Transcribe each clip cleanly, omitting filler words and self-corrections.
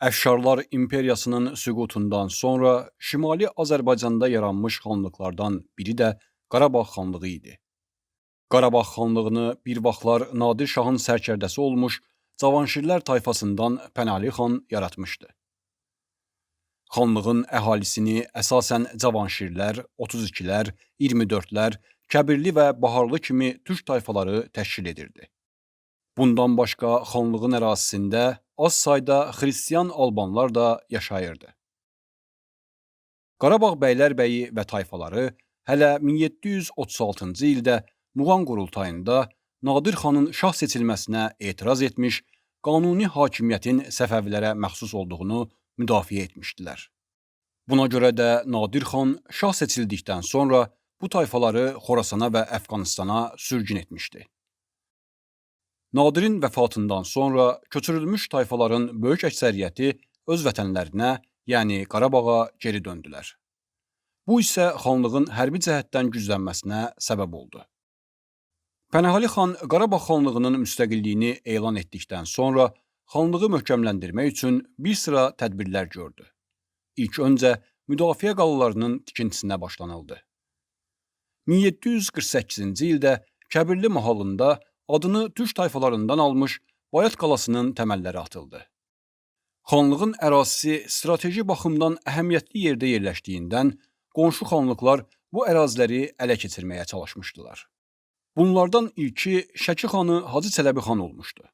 Əfşarlar imperiyasının süqutundan sonra Şimali Azərbaycanda yaranmış xanlıqlardan biri də Qarabağ xanlığı idi. Qarabağ xanlığını bir vaxtlar Nadir şahın sərkərdəsi olmuş Cavanşirlər tayfasından Pənahli xan yaratmışdı. Xanlığın əhalisini əsasən Cavanşirlər, 32-lər, 24-lər, Kəbirli və Baharlı kimi türk tayfaları təşkil edirdi. Bundan başqa xanlığın ərazisində az sayda xristian albanlar da yaşayırdı. Qarabağ bəylərbəyi və tayfaları hələ 1736-cı ildə Muğan qurultayında Nadir xanın şah seçilməsinə etiraz etmiş, qanuni hakimiyyətin Səfəvilərə məxsus olduğunu müdafiə etmişdilər. Buna görə də Nadir xan şah seçildikdən sonra bu tayfaları Xorasana və Əfqanistana sürgün etmişdi. Nadirin vəfatından sonra köçürülmüş tayfaların böyük əksəriyyəti öz vətənlərinə, yəni Qarabağa geri döndülər. Bu isə xanlığın hərbi cəhətdən güclənməsinə səbəb oldu. Pənahli xan Qarabağ xanlığının müstəqilliyini elan etdikdən sonra xanlığı möhkəmləndirmək üçün bir sıra tədbirlər gördü. İlk öncə müdafiə qalalarının tikintisinə başlanıldı. 1748-ci ildə Kəbirli mahalında adını türk tayfalarından almış Bayat qalasının təməlləri atıldı. Xanlığın ərazisi strateji baxımdan əhəmiyyətli yerdə yerləşdiyindən qonşu xanlıqlar bu əraziləri ələ keçirməyə çalışmışdılar. Bunlardan ilki Şəki xanı Hacı Çələbi xan olmuşdu.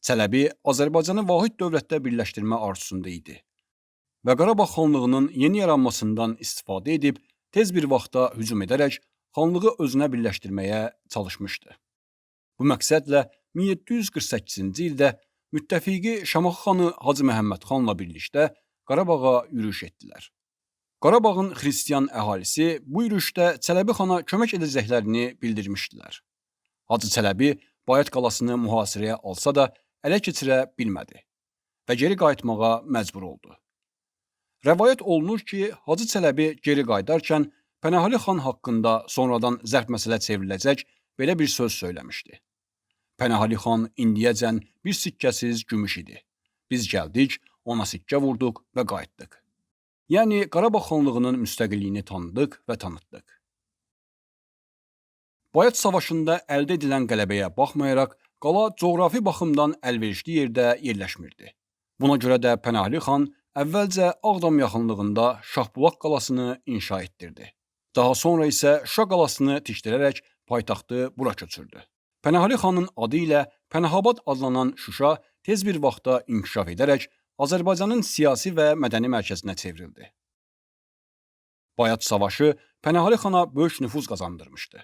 Çələbi Azərbaycanı vahid dövlətdə birləşdirmə arzusunda idi və Qarabağ xanlığının yeni yaranmasından istifadə edib tez bir vaxtda hücum edərək xanlığı özünə birləşdirməyə çalışmışdı. Bu məqsədlə 1748-ci ildə müttəfiqi Şamaxı xanı Hacı Məhəmməd xanla birlikdə Qarabağa yürüş etdilər. Qarabağın xristian əhalisi bu yürüşdə Çələbi xana kömək edəcəklərini bildirmişdilər. Hacı Çələbi Bayat qalasını mühasirəyə alsa da ələ keçirə bilmədi və geri qayıtmağa məcbur oldu. Rəvayət olunur ki, Hacı Çələbi geri qayıdarkən Pənahli xan haqqında sonradan zərb məsələ çevriləcək belə bir söz söyləmişdi. Pənahli xan indiyəcən bir sikkəsiz gümüş idi. Biz gəldik, ona sikkə vurduq və qayıtdıq. Yəni Qarabağ xanlığının müstəqilliyini tanıdıq və tanıtdıq. Bayat savaşında əldə edilən qələbəyə baxmayaraq, qala coğrafi baxımdan əlverişli yerdə yerləşmirdi. Buna görə də Pənahli xan əvvəlcə Ağdam yaxınlığında Şahbulaq qalasını inşa etdirdi. Daha sonra isə Şuşa qalasını tikdirərək paytaxtı bura köçürdü. Pənahli xanın adı ilə Pənahabad adlanan Şuşa tez bir vaxtda inkişaf edərək Azərbaycanın siyasi və mədəni mərkəzinə çevrildi. Bayat savaşı Pənahli xana böyük nüfuz qazandırmışdı.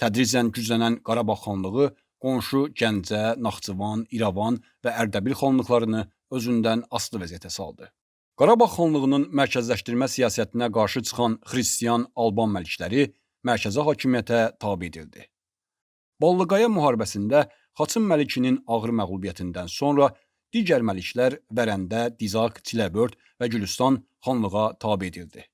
Tədricən güclənən Qarabağ xanlığı qonşu Gəncə, Naxçıvan, İrəvan və Ərdəbil xanlıqlarını özündən asılı vəziyyətə saldı. Qarabağ xanlığının mərkəzləşdirmə siyasətinə qarşı çıxan xristian Alban məlikləri mərkəzi hakimiyyətə tabe edildi. Ballıqaya müharibəsində Xaçın Məlikinin ağır məğlubiyyətindən sonra digər məliklər Vərəndə, Dizaq, Çiləbörd və Gülüstan xanlığa tabe edildi.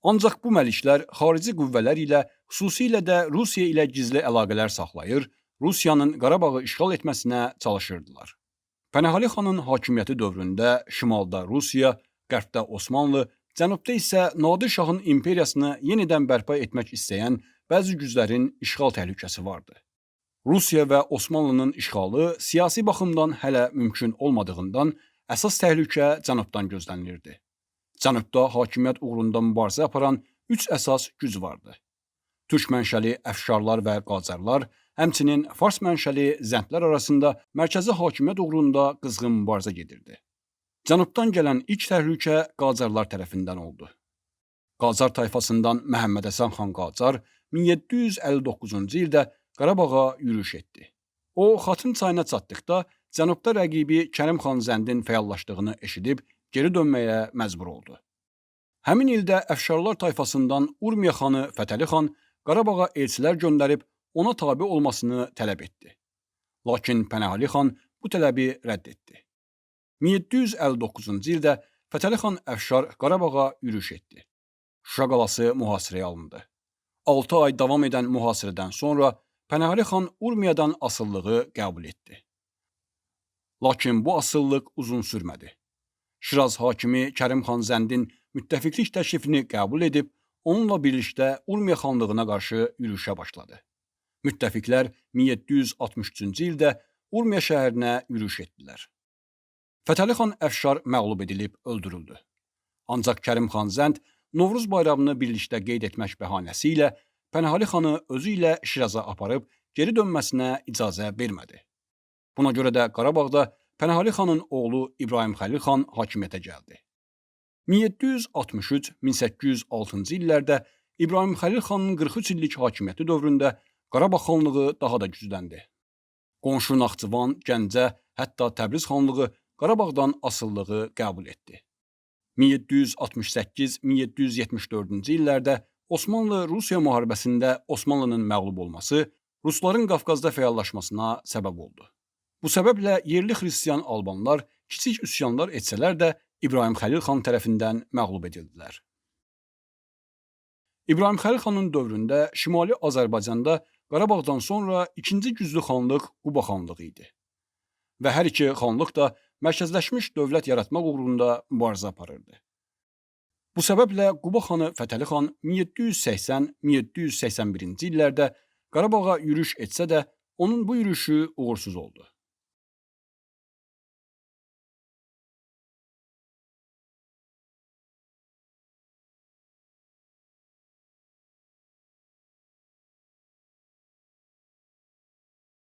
Ancaq bu məliklər xarici qüvvələr ilə, xüsusilə də Rusiya ilə gizli əlaqələr saxlayır, Rusiyanın Qarabağı işğal etməsinə çalışırdılar. Pənahli xanın hakimiyyəti dövründə şimalda Rusiya, qərbdə Osmanlı, cənubda isə Nadir şahın imperiyasını yenidən bərpa etmək istəyən bəzi güclərin işğal təhlükəsi vardı. Rusiya və Osmanlının işğalı siyasi baxımdan hələ mümkün olmadığından əsas təhlükə cənubdan gözlənilirdi. Cənubda hakimiyyət uğrunda mübarizə aparan 3 əsas güc vardı. Türk mənşəli əfşarlar və qacarlar, həmçinin fars mənşəli zəndlər arasında mərkəzi hakimiyyət uğrunda qızğın mübarizə gedirdi. Cənubdan gələn ilk təhlükə qacarlar tərəfindən oldu. Qacar tayfasından Məhəmməd Həsən xan Qacar 1759-cu ildə Qarabağa yürüş etdi. O, Xatın çayına çatdıqda cənubda rəqibi Kərim xan Zəndin fəallaşdığını eşidib geri dönməyə məcbur oldu. Həmin ildə əfşarlar tayfasından Urmiya xanı Fətəli xan Qarabağa elçilər göndərib ona tabe olmasını tələb etdi. Lakin Pənahli xan bu tələbi rədd etdi. 1759-cu ildə Fətəli xan əfşar Qarabağa yürüş etdi. Şuşa qalası mühasirəyə alındı. 6 ay davam edən mühasirədən sonra Pənahli xan Urmiyadan asılılığı qəbul etdi. Lakin bu asıllıq uzun sürmədi. Şiraz hakimi Kərim xan Zəndin müttəfiqlik təklifini qəbul edib, onunla birlikdə Urmiya xanlığına qarşı yürüşə başladı. Müttəfiqlər 1763-cü ildə Urmiya şəhərinə yürüş etdilər. Fətəli xan Əfşar məğlub edilib öldürüldü. Ancaq Kərim xan Zənd Novruz bayramını birlikdə qeyd etmək bəhanəsi ilə Pənahəli xanı özü ilə Şiraza aparıb geri dönməsinə icazə vermədi. Buna görə də Qarabağda Pənahəli xanın oğlu İbrahim Xəlil xan hakimiyyətə gəldi. 1763-1806-cı illərdə İbrahim Xəlil xanın 43 illik hakimiyyəti dövründə Qarabağ xanlığı daha da gücləndi. Qonşu Naxçıvan, Gəncə, hətta Təbriz xanlığı Qarabağdan asılılığı qəbul etdi. 1768-1774-cü illərdə Osmanlı-Rusiya müharibəsində Osmanlının məğlub olması Rusların Qafqazda fəallaşmasına səbəb oldu. Bu səbəblə yerli xristian albanlar kiçik üsyanlar etsələr də İbrahim Xəlil xan tərəfindən məğlub edildilər. İbrahim Xəlil xanın dövründə Şimali Azərbaycanda Qarabağdan sonra ikinci güclü xanlıq Quba xanlığı idi. Və hər iki xanlıq da mərkəzləşmiş dövlət yaratmaq uğrunda mübarizə aparırdı. Bu səbəblə Quba xanı Fətəli xan 1780-1781-ci illərdə Qarabağa yürüş etsə də, onun bu yürüşü uğursuz oldu.